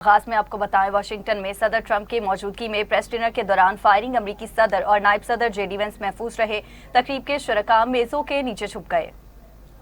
आगाज में आपको बताएं, वाशिंगटन में सदर ट्रंप की मौजूदगी में प्रेस डिनर के दौरान फायरिंग, अमरीकी सदर और नायब सदर जेडी वेंस महफूज रहे। तकरीब के शुरका मेजों के नीचे छुप गए।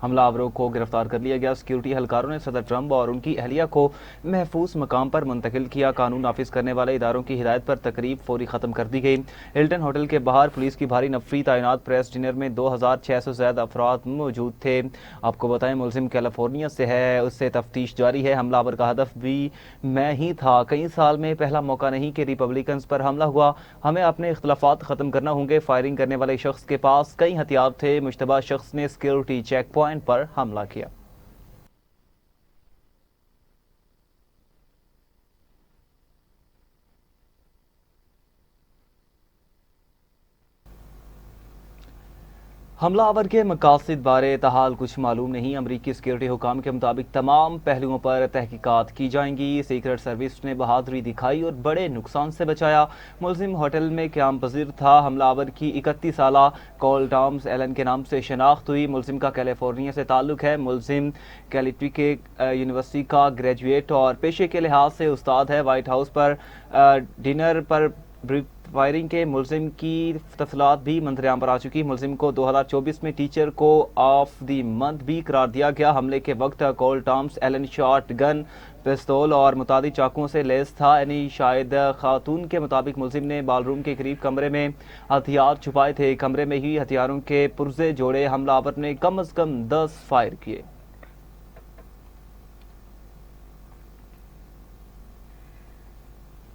हमलावरों को गिरफ्तार कर लिया गया। सिक्योरिटी एहलकारों ने सदर ट्रंप और उनकी अहलिया को महफूज मकाम पर मुंतकिल किया। कानून नाफिज करने वाले इदारों की हिदायत पर तकरीब फौरी ख़त्म कर दी गई। हिल्टन होटल के बाहर पुलिस की भारी नफरी तैनात। प्रेस डिनर में 2600 से ज़्यादा अफराद मौजूद थे। आपको बताएं, मुलजिम कैलिफोर्निया से है, उससे तफ्तीश जारी है। हमलावर का हदफ भी मैं ही था। कई साल में पहला मौका नहीं कि रिपब्लिकन्स पर हमला हुआ। हमें अपने इख्तलाफात ख़त्म करना होंगे। फायरिंग करने वाले शख्स के पास कई हथियार थे। मुश्तबा शख्स ने सिक्योरिटी चेक पॉइंट पर हमला किया। हमलावर के मकासद बारे ताहाल कुछ मालूम नहीं। अमरीकी सिक्योरिटी हुकाम के मुताबिक तमाम पहलुओं पर तहकीकात की जाएंगी। सीक्रेट सर्विस ने बहादुरी दिखाई और बड़े नुकसान से बचाया। मुलजिम होटल में क़याम पजीर था। हमलावर की 31 साला कॉल टॉम्स एलन के नाम से शनाख्त हुई। मुलजिम का कैलिफोर्निया से ताल्लुक है। मुलजिम कैलिफोर्निया के यूनिवर्सिटी का ग्रेजुएट और पेशे के लिहाज से उस्ताद है। वाइट हाउस पर डिनर पर फायरिंग के मुलजिम की तफसीलात भी मंजरेआम पर आ चुकी। मुलजिम को 2024 में टीचर को ऑफ द मंथ भी करार दिया गया। हमले के वक्त कॉल टॉम्स एलन शॉट गन, पिस्तौल और मुतादिद चाकुओं से लैस था। यानी शायद खातून के मुताबिक मुलजिम ने बालरूम के करीब कमरे में हथियार छुपाए थे। कमरे में ही हथियारों के पुर्जे जोड़े। हमलावर ने कम अज कम 10 फायर किए।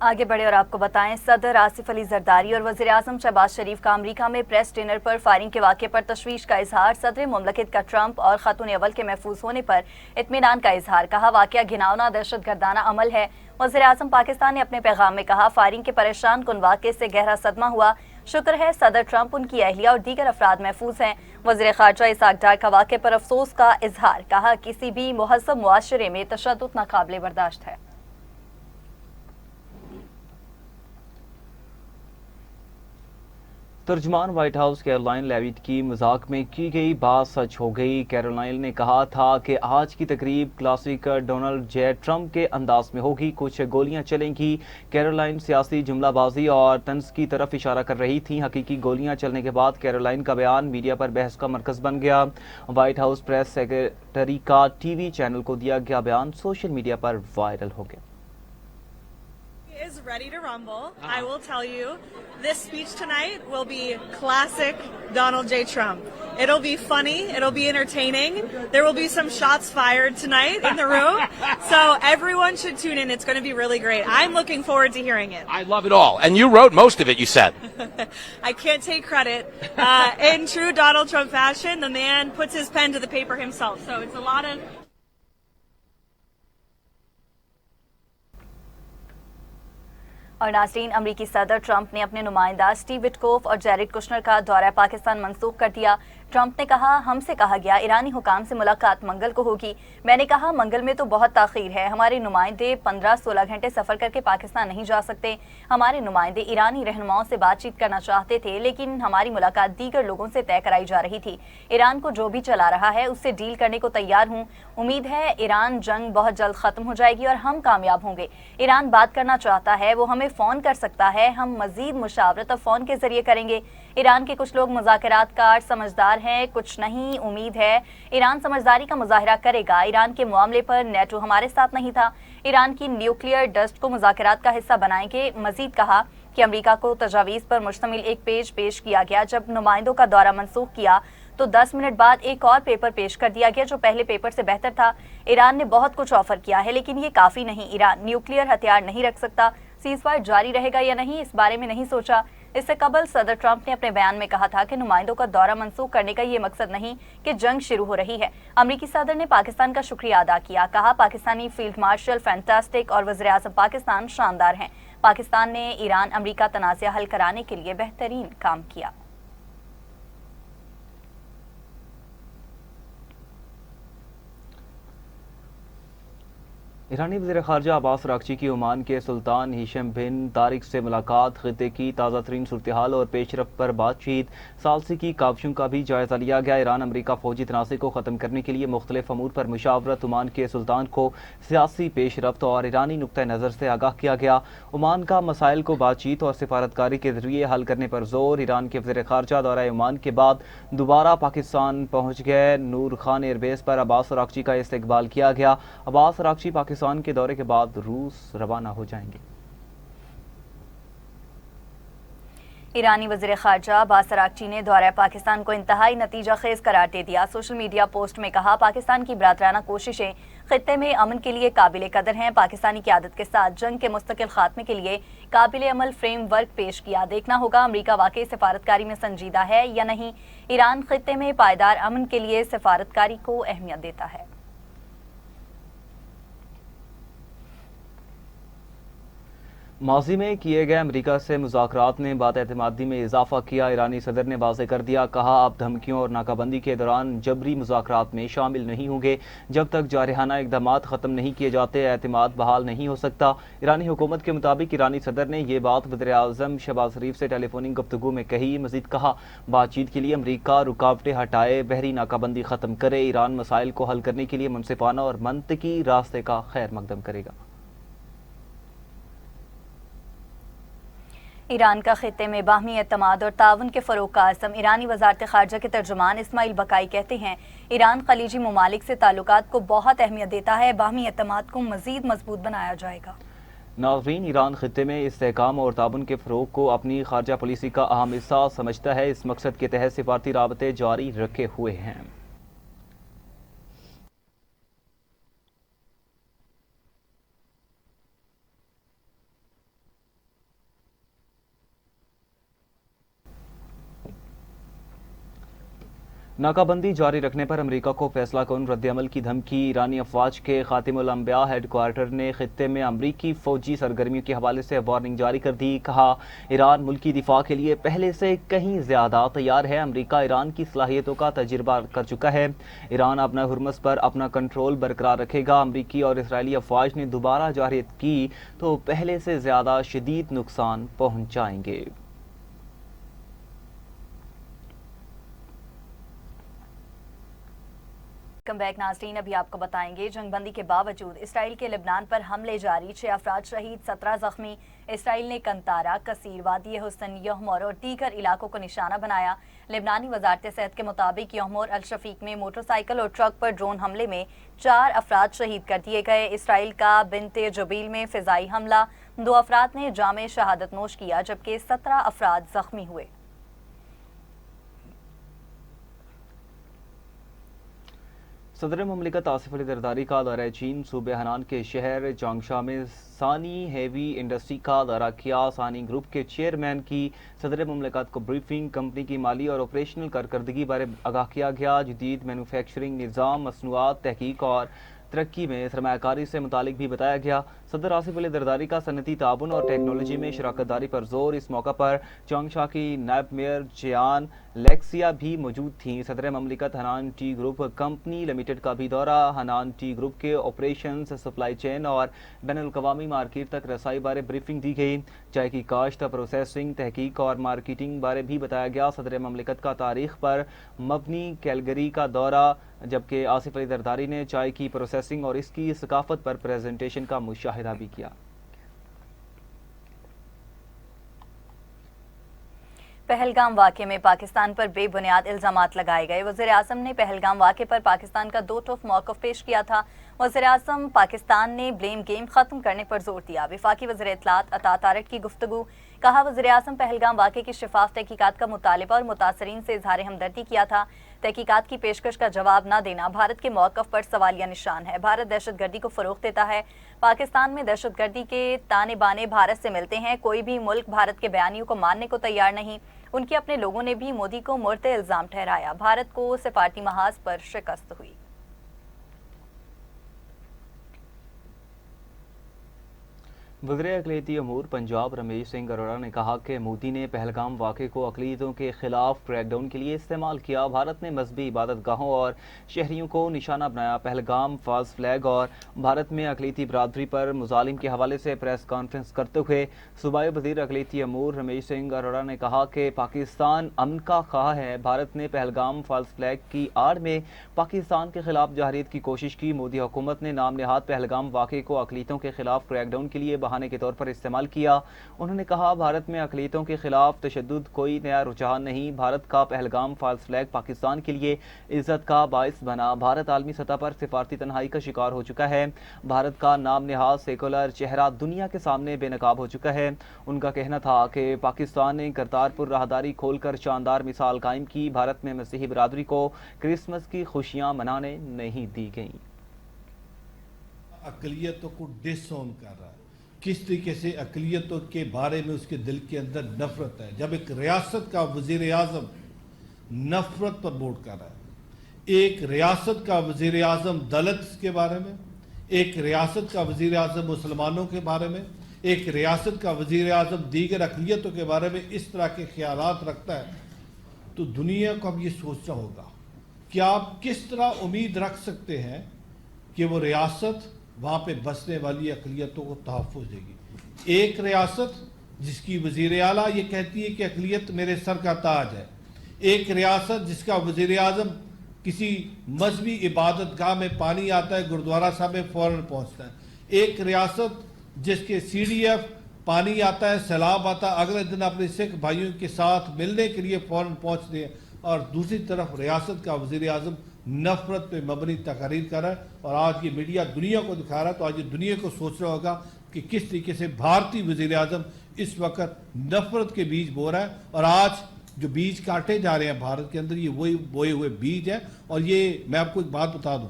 आगे बढ़े और आपको बताएं, सदर आसिफ अली जरदारी और वज़ीर आज़म शहबाज शरीफ का अमरीका में प्रेस डिनर पर फायरिंग के वाक़े पर तशवीश का इजहार। सदर मुमलकत का ट्रंप और खातून अव्वल के महफूज होने पर इत्मीनान का इजहार। कहा, वाक़या घिनौना दहशतगर्दाना अमल है। वज़ीर आज़म पाकिस्तान ने अपने पैगाम में कहा, फायरिंग के परेशान कुन वाक़े से गहरा सदमा हुआ। शुक्र है सदर ट्रंप, उनकी अहलिया और दीगर अफराद महफूज हैं। वज़ीर ख़ारजा इसाक डार का वाक़े पर अफसोस का इजहार। कहा, किसी भी मुहज़्ज़ब मुआशरे में तशद्दुद नाक़ाबिले बर्दाश्त है। तर्जुमान व्हाइट हाउस कैरोलाइन लेविट की मजाक में की गई बात सच हो गई। कैरोलाइन ने कहा था कि आज की तकरीब क्लासिक डोनाल्ड जे ट्रंप के अंदाज में होगी, कुछ गोलियां चलेंगी। कैरोलाइन सियासी जुमलाबाजी और तंज की तरफ इशारा कर रही थी। हकीकी गोलियां चलने के बाद कैरोलाइन का बयान मीडिया पर बहस का मरकज बन गया। व्हाइट हाउस प्रेस सेक्रेटरी का टीवी चैनल को दिया गया बयान सोशल मीडिया पर वायरल हो गया। Is ready to rumble. I will tell you, this speech tonight will be classic Donald J. Trump. It'll be funny, it'll be entertaining. There will be some shots fired tonight in the room. So everyone should tune in. It's going to be really great. I'm looking forward to hearing it. I love it all. And you wrote most of it, you said. I can't take credit. In true Donald Trump fashion, the man puts his pen to the paper himself. So it's a lot of... और नाज़रीन, अमरीकी सदर Trump ने अपने नुमाइंदा Steve Witkoff और Jared Kushner का दौरा पाकिस्तान मंसूख कर दिया। ट्रंप ने कहा, हमसे कहा गया ईरानी हुकाम से मुलाकात मंगल को होगी। मैंने कहा, मंगल में तो बहुत ताख़ीर है। हमारे नुमाइंदे 15-16 घंटे सफ़र करके पाकिस्तान नहीं जा सकते। हमारे नुमाइंदे ईरानी रहनुमाओं से बातचीत करना चाहते थे, लेकिन हमारी मुलाकात दीगर लोगों से तय कराई जा रही थी। ईरान को जो भी चला रहा है उससे डील करने को तैयार हूँ। उम्मीद है ईरान जंग बहुत जल्द ख़त्म हो जाएगी और हम कामयाब होंगे। ईरान बात करना चाहता है, वो हमें फ़ोन कर सकता है। हम मज़ीद मुशावरत अब फ़ोन के ज़रिए करेंगे। ईरान के कुछ लोग मुज़ाकरात कार समझदार हैं, कुछ नहीं। उम्मीद है ईरान समझदारी का मुजाहिरा करेगा। ईरान के मामले पर नेटो हमारे साथ नहीं था। ईरान की न्यूक्लियर डस्ट को मुज़ाकरात का हिस्सा बनाएंगे। मज़ीद कहा कि अमेरिका को तजावीज़ पर मुश्तमिल एक पेज पेश किया गया। जब नुमाइंदों का दौरा मनसूख किया तो 10 मिनट बाद एक और पेपर पेश कर दिया गया जो पहले पेपर से बेहतर था। ईरान ने बहुत कुछ ऑफर किया है, लेकिन ये काफ़ी नहीं। ईरान न्यूक्लियर हथियार नहीं रख सकता। सीज़फायर जारी रहेगा या नहीं, इस बारे में नहीं सोचा। इससे कबल सदर ट्रंप ने अपने बयान में कहा था कि नुमाइंदों का दौरा मनसूख करने का ये मकसद नहीं कि जंग शुरू हो रही है। अमरीकी सदर ने पाकिस्तान का शुक्रिया अदा किया। कहा, पाकिस्तानी फील्ड मार्शल फैंटास्टिक और वज़ीर आज़म पाकिस्तान शानदार हैं। पाकिस्तान ने ईरान अमरीका तनाज़ा हल कराने के लिए बेहतरीन काम किया। ایرانی وزیر خارجہ عباس اراغچی کی عمان کے سلطان ہیشم بن طارق سے ملاقات، خطے کی تازہ ترین صورتحال اور پیش رفت پر بات چیت، ثالثی کی کاوشوں کا بھی جائزہ لیا گیا۔ ایران امریکہ فوجی تنازع کو ختم کرنے کے لیے مختلف امور پر مشاورت، عمان کے سلطان کو سیاسی پیش رفت اور ایرانی نقطہ نظر سے آگاہ کیا گیا۔ عمان کا مسائل کو بات چیت اور سفارتکاری کے ذریعے حل کرنے پر زور۔ ایران کے وزیر خارجہ دورہ عمان کے بعد دوبارہ پاکستان پہنچ گئے۔ نور خان ایئر بیس پر عباس اراغچی کا استقبال کیا گیا۔ عباس اراغچی پاکستان کے دورے کے بعد روس روانہ ہو جائیں گے۔ ایرانی وزیر خارجہ عباس اراغچی نے دورہ پاکستان کو انتہائی نتیجہ خیز قرار دے دیا۔ سوشل میڈیا پوسٹ میں کہا، پاکستان کی برادرانہ کوششیں خطے میں امن کے لیے قابل قدر ہیں۔ پاکستانی قیادت کے ساتھ جنگ کے مستقل خاتمے کے لیے قابل عمل فریم ورک پیش کیا۔ دیکھنا ہوگا امریکہ واقعی سفارتکاری میں سنجیدہ ہے یا نہیں۔ ایران خطے میں پائیدار امن کے لیے سفارتکاری کو اہمیت دیتا ہے۔ ماضی میں کیے گئے امریکہ سے مذاکرات نے بات اعتمادی میں اضافہ کیا۔ ایرانی صدر نے واضح کر دیا، کہا اب دھمکیوں اور ناکہ بندی کے دوران جبری مذاکرات میں شامل نہیں ہوں گے۔ جب تک جارحانہ اقدامات ختم نہیں کیے جاتے، اعتماد بحال نہیں ہو سکتا۔ ایرانی حکومت کے مطابق ایرانی صدر نے یہ بات وزیر اعظم شہباز شریف سے ٹیلی فونک گفتگو میں کہی۔ مزید کہا، بات چیت کے لیے امریکہ رکاوٹیں ہٹائے، بحری ناکہ بندی ختم کرے، ایران مسائل کو حل کرنے کے لیے منصفانہ اور منطقی راستے کا خیر مقدم کرے گا۔ ایران کا خطے میں باہمی اعتماد اور تعاون کے فروغ کا عزم۔ ایرانی وزارت خارجہ کے ترجمان اسماعیل بقائی کہتے ہیں، ایران خلیجی ممالک سے تعلقات کو بہت اہمیت دیتا ہے، باہمی اعتماد کو مزید مضبوط بنایا جائے گا۔ ناظرین، ایران خطے میں استحکام اور تعاون کے فروغ کو اپنی خارجہ پالیسی کا اہم حصہ سمجھتا ہے۔ اس مقصد کے تحت سفارتی رابطے جاری رکھے ہوئے ہیں۔ ناکہ بندی جاری رکھنے پر امریکہ کو فیصلہ کن رد عمل کی دھمکی۔ ایرانی افواج کے خاتم الانبیاء ہیڈ کوارٹر نے خطے میں امریکی فوجی سرگرمیوں کے حوالے سے وارننگ جاری کر دی۔ کہا، ایران ملکی دفاع کے لیے پہلے سے کہیں زیادہ تیار ہے۔ امریکہ ایران کی صلاحیتوں کا تجربہ کر چکا ہے۔ ایران اپنا ہرمز پر اپنا کنٹرول برقرار رکھے گا۔ امریکی اور اسرائیلی افواج نے دوبارہ جارحیت کی تو پہلے سے زیادہ شدید نقصان پہنچائیں گے۔ ویلکم بیک ناظرین، ابھی آپ کو بتائیں گے، جنگ بندی کے باوجود اسرائیل کے لبنان پر حملے جاری، 6 افراد شہید، 17 زخمی۔ اسرائیل نے کنتارا، کثیر، وادی حسن، یہمور اور دیگر علاقوں کو نشانہ بنایا۔ لبنانی وزارت صحت کے مطابق یہمور الشفیق میں موٹر سائیکل اور ٹرک پر ڈرون حملے میں 4 افراد شہید کر دیے گئے۔ اسرائیل کا بنت جبیل میں فضائی حملہ، 2 افراد نے جام شہادت نوش کیا جبکہ 17 افراد زخمی ہوئے۔ صدر مملکت آصف علی زرداری کا دورہ چین، صوبہ ہنان کے شہر چانگشا میں ثانی ہیوی انڈسٹری کا دورہ کیا۔ ثانی گروپ کے چیئرمین کی صدر مملکت کو بریفنگ، کمپنی کی مالی اور آپریشنل کارکردگی بارے آگاہ کیا گیا۔ جدید مینوفیکچرنگ نظام، مصنوعات، تحقیق اور ترقی میں سرمایہ کاری سے متعلق بھی بتایا گیا۔ صدر آصف علی زرداری کا صنعتی تعاون اور ٹیکنالوجی میں شراکت داری پر زور۔ اس موقع پر چانگشا کی نائب میئر جیان لیکسیا بھی موجود تھیں۔ صدر مملکت Hanan T group company limited کا بھی دورہ۔ ہنان ٹی گروپ کے آپریشنز، سپلائی چین اور بین الاقوامی مارکیٹ تک رسائی بارے بریفنگ دی گئی۔ چائے کی کاشت، پروسیسنگ، تحقیق اور مارکیٹنگ بارے بھی بتایا گیا۔ صدر مملکت کا تاریخ پر مبنی کیلگری کا دورہ، جبکہ آصف علی زرداری نے چائے کی پروسیسنگ اور اس کی ثقافت پر پریزنٹیشن کا مشاہدہ بھی کیا۔ پہلگام واقعے میں پاکستان پر بے بنیاد الزامات لگائے گئے۔ وزیر اعظم نے پہلگام واقعے پر پاکستان کا دو ٹوک موقف پیش کیا تھا۔ وزیر اعظم پاکستان نے بلیم گیم ختم کرنے پر زور دیا۔ وفاقی وزیر اطلاعات عطا طارق کی گفتگو، کہا وزیر اعظم پہلگام واقعے کی شفاف تحقیقات کا مطالبہ اور متاثرین سے اظہار ہمدردی کیا تھا۔ تحقیقات کی پیشکش کا جواب نہ دینا بھارت کے موقف پر سوالیہ نشان ہے۔ بھارت دہشت گردی کو فروغ دیتا ہے۔ پاکستان میں دہشت گردی کے تانے بانے بھارت سے ملتے ہیں۔ کوئی بھی ملک بھارت کے بیانیوں کو ماننے کو تیار نہیں۔ ان کے اپنے لوگوں نے بھی مودی کو مرتع الزام ٹھہرایا۔ بھارت کو سفارتی محاذ پر شکست ہوئی۔ वज़ीर अक़लीती अमूर पंजाब रमेश सिंह अरोड़ा ने कहा कि मोदी ने पहलगाम वाक़े को अक़लीतों के ख़िलाफ़ क्रैकडाउन के लिए इस्तेमाल किया। भारत ने मजहबी इबादतगाहों और शहरियों को निशाना बनाया। पहलगाम फ़ॉल्स फ्लैग और भारत में अक़लीती बरादरी पर मुज़ालिम के हवाले से प्रेस कॉन्फ्रेंस करते हुए सूबाई वज़ीर अक़लीती अमूर रमेश सिंह अरोड़ा ने कहा कि पाकिस्तान अमन का ख़्वाह है। भारत ने पहलगाम फ़ॉल्स फ्लैग की आड़ में पाकिस्तान के ख़िलाफ़ जहारियत की कोशिश की। मोदी हुकूमत ने नाम नहाद पहलगाम वाक़े को अक़लीतों के ख़िलाफ़ क्रैकडाउन के लिए बहाने के तौर पर इस्तेमाल किया। उन्होंने कहा भारत में अक़लीतों के खिलाफ तशद्दुद कोई नया रुझान नहीं। भारत का पहलगाम फ़ॉल्स फ्लैग पाकिस्तान के लिए इज्जत का बाइस बना। भारत आलमी सतह पर सिफारती तन्हाई का शिकार हो चुका है। भारत का नाम नहाद सेकुलर चेहरा दुनिया के सामने बेनकाब हो चुका है। उनका कहना था कि पाकिस्तान ने करतारपुर राहदारी खोलकर शानदार मिसाल कायम की। भारत में मसीही बरादरी को क्रिसमस की खुशियां मनाने नहीं दी गईं। अक़लियतों को डिसऑन कर रहा है। किस तरीके से अक़लियतों के बारे में उसके दिल के अंदर नफरत है। जब एक रियासत का वज़ीर आज़म नफरत पर वोट कर रहा है, एक रियासत का वज़ीर आज़म दलित के बारे में, एक रियासत का वज़ीर आज़म मुसलमानों के बारे में, एक रियासत का वज़ीर आज़म दीगर अक़लियतों के बारे में इस तरह के ख्यालात रखता है, तो दुनिया को अब ये सोचना होगा कि आप किस तरह उम्मीद रख सकते हैं कि वो रियासत वहाँ पे बसने वाली अक़लियतों को तहफ़्फ़ुज़ देगी। एक रियासत जिसकी वज़ीर आला ये कहती है कि अक़लियत मेरे सर का ताज है। एक रियासत जिसका वज़ीर आज़म किसी मजहबी इबादत गाह में पानी आता है, गुरुद्वारा साहब में फ़ौरन पहुँचता है। एक रियासत जिसके CDF पानी आता है, सैलाब आता है, अगले दिन अपने सिख भाइयों के साथ मिलने के लिए फ़ौरन पहुँचते हैं। और दूसरी तरफ रियासत का वज़ीर आज़म नफरत पे मबनी तकरीर कर रहा है। और आज ये मीडिया दुनिया को दिखा रहा है, तो आज ये दुनिया को सोचना होगा कि किस तरीके से भारतीय वज़ीर आज़म इस वक्त नफरत के बीज बो रहा है। और आज जो बीज काटे जा रहे हैं भारत के अंदर, ये वही बोए हुए बीज है। और ये मैं आपको एक बात बता दूं,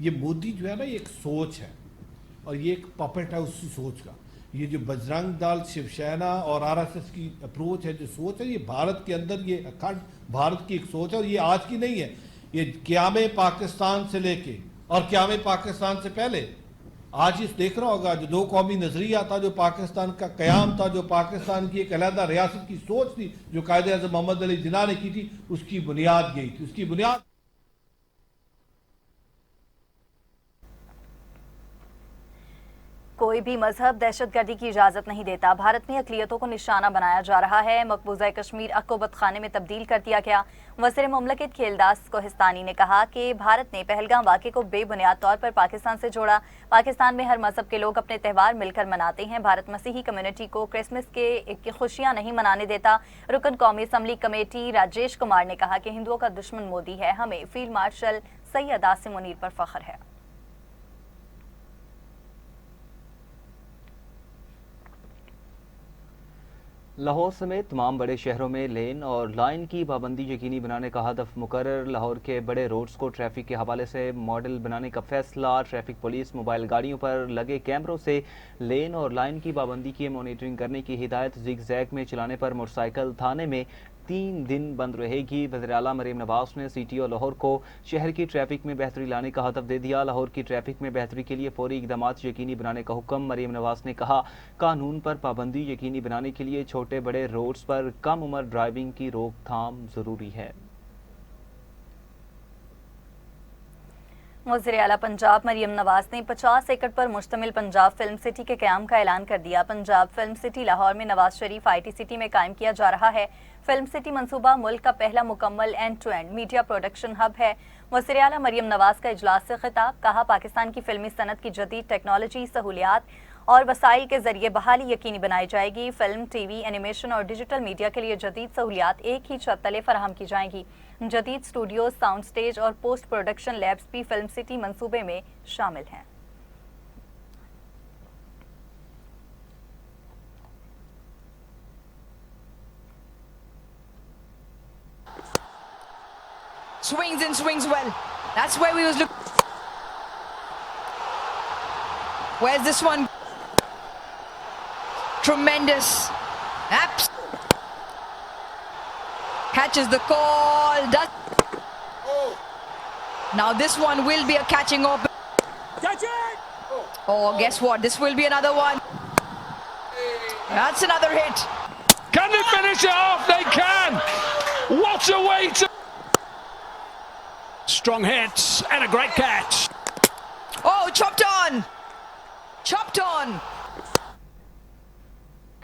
ये मोदी जो है ना, ये एक सोच है और ये एक पपेट है उसी सोच का। ये जो बजरंग दल, शिवसेना और RSS की अप्रोच है, जो सोच है, ये भारत के अंदर ये अखंड भारत की एक सोच है। और ये आज की नहीं है, ये क़याम पाकिस्तान से लेके और क़याम पाकिस्तान से पहले आज इस देख रहा होगा जो दो कौमी नजरिया था, जो पाकिस्तान का क़याम था, जो पाकिस्तान की एक अलहदा रियासत की सोच थी, जो कायदे आज़म मोहम्मद अली जिन्ना ने की थी, उसकी बुनियाद यही थी। उसकी बुनियाद कोई भी मजहब दहशतगर्दी की इजाज़त नहीं देता। भारत में अक़लियतों को निशाना बनाया जा रहा है। मकबूजा कश्मीर अक़ुबत खाने में तब्दील कर दिया गया। वज़ीर मुमलकत खेलदास कोहिस्तानी ने कहा कि भारत ने पहलगाम वाक़े को बेबुनियाद तौर पर पाकिस्तान से जोड़ा। पाकिस्तान में हर मजहब के लोग अपने त्यौहार मिलकर मनाते हैं। भारत मसीही कम्युनिटी को क्रिसमस की खुशियाँ नहीं मनाने देता। रुकन कौमी असम्बली कमेटी राजेश कुमार ने कहा कि हिंदुओं का दुश्मन मोदी है। हमें फील्ड मार्शल सैयद आसिम मुनीर पर फ़ख्र है। लाहौर समेत तमाम बड़े शहरों में लेन और लाइन की पाबंदी यकीनी बनाने का हदफ मुकर्रर। लाहौर के बड़े रोड्स को ट्रैफिक के हवाले से मॉडल बनाने का फैसला। ट्रैफिक पुलिस मोबाइल गाड़ियों पर लगे कैमरों से लेन और लाइन की पाबंदी की मॉनिटरिंग करने की हिदायत। जिग जैग में चलाने पर मोटरसाइकिल थाने में 3 दिन बंद रहेगी। वज़ीर आला मरीम नवाज ने सिटी और लाहौर को शहर की ट्रैफिक में बेहतरी लाने का हदफ दे दिया। लाहौर की ट्रैफिक में बेहतरी के लिए फौरी इक़दामात यकीनी बनाने का हुक्म। मरीम नवाज ने कहा कानून पर पाबंदी यकीनी बनाने के लिए छोटे बड़े रोड्स पर कम उम्र ड्राइविंग की रोकथाम ज़रूरी है। वज़ीर आला पंजाब मरीम नवाज ने 50 एकड़ पर मुश्तमिल पंजाब फिल्म सिटी के क़याम का ऐलान कर दिया। पंजाब फिल्म सिटी लाहौर में नवाज शरीफ IT सिटी में कायम किया जा रहा है। फिल्म सिटी मंसूबा मुल्क का पहला मुकम्मल end to end media production hub है। वज़ीर आला मरीम नवाज का इजलास से खिताब। कहा पाकिस्तान की फिल्मी सनत की जदीद टेक्नोलॉजी, सहूलियात और वसाइल के जरिए बहाली यकीनी बनाई जाएगी। फिल्म, TV, एनिमेशन और डिजिटल मीडिया के लिए जदीद सहूलियात एक ही छत तले फराहम की जाएंगी। जदीद स्टूडियोज, साउंड स्टेज और पोस्ट प्रोडक्शन लैब्स भी फिल्म सिटी मंसूबे में शामिल हैं। Swings and swings well. That's where we was looking. Where's this one? Tremendous. Catches the call. Now this one will be a catching open. Catch it! Oh, guess what? This will be another one. That's another hit. Can they finish it off? They can! What a way to... Strong hits and a great catch. Oh, chopped on. Chopped on.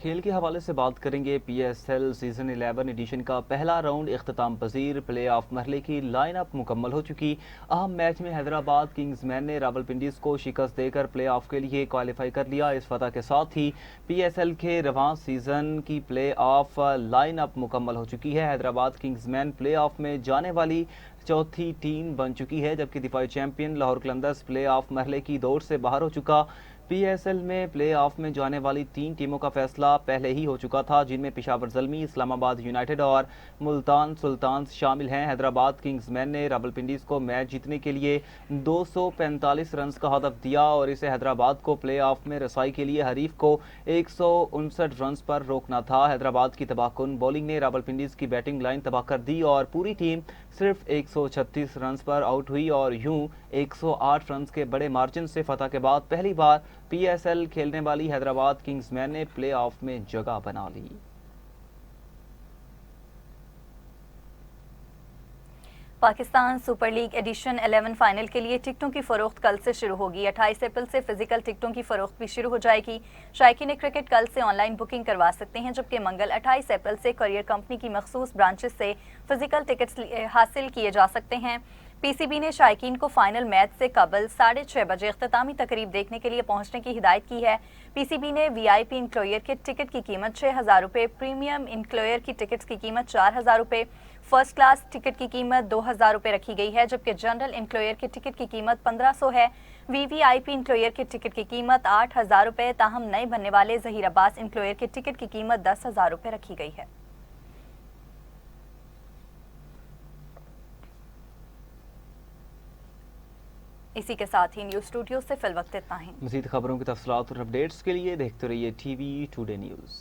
खेल के हवाले से बात करेंगे। PSL season 11 addition का पहला round इख्तिताम पजीर play of मरहले की लाइन अप मुकम्मल हो चुकी। अहम मैच में हैदराबाद किंग्समैन ने रावलपिंडीज को शिकस्त देकर प्ले ऑफ के लिए क्वालिफाई कर लिया। इस फतह के साथ ही PSL के रवां सीजन की प्ले ऑफ लाइन अप मुकम्मल हो चुकी है। हैदराबाद किंग्समैन प्ले ऑफ में जाने वाली चौथी टीम बन चुकी है, जबकि दिफाई champion Lahore Qalandars playoff मरहले की दौड़ से बाहर हो चुका। PSL में प्ले ऑफ में जाने वाली 3 टीमों का फैसला पहले ही हो चुका था, जिनमें पेशावर ज़ल्मी, इस्लामाबाद यूनाइटेड और मुल्तान सुल्तान्स शामिल हैं। हैदराबाद किंग्समैन ने रावलपिंडीज को मैच जीतने के लिए 245 रन का हदफ दिया और इसे हैदराबाद को प्ले ऑफ में रसाई के लिए हरीफ को 159 रन पर रोकना था। हैदराबाद की तबाहकुन बॉलिंग ने रावलपिंडीज की बैटिंग लाइन तबाह कर दी और पूरी टीम सिर्फ 136 रन पर आउट हुई और यूं 108 रन के बड़े मार्जिन से फतह के बाद पहली बार PSL खेलने वाली हैदराबाद किंग्समैन ने प्ले ऑफ में जगह बना ली। Pakistan super league edition 11 final के लिए टिकटों की फरोख्त कल से शुरू होगी। 28 अप्रैल से फिजिकल टिकटों की फरोख्त भी शुरू हो जाएगी। शायकीन क्रिकेट कल से ऑनलाइन बुकिंग करवा सकते हैं, जबकि मंगल 28 अप्रैल से करियर कंपनी की मखसूस ब्रांचेस से फिजिकल टिकट्स हासिल किए जा सकते हैं। PCB ने शायकीन को फाइनल मैच से कबल 6:30 बजे इख्तितामी तकरीब देखने के लिए पहुंचने की हिदायत की है। PCB ने VIP इंक्लोयर के टिकट की कीमत 6,000 रुपये, प्रीमियम इंक्लोयर की टिकट्स की कीमत 4,000 रुपये, फर्स्ट क्लास टिकट की कीमत 2,000 रुपये रखी गई है, जबकि जनरल इंक्लोयर के टिकट की कीमत 1,500 है। VVIP इंक्लोयर के टिकट की कीमत 8,000 रुपये, ताहम नए बनने वाले ज़हीर अब्बास इंक्लोयर के टिकट की कीमत 10,000 रुपये रखी गई है। इसी के साथ ही न्यूज़ स्टूडियो से फिल वक्त इतना ही। मज़ीद खबरों की तफसीलात और अपडेट्स के लिए देखते रहिए TV टुडे न्यूज़।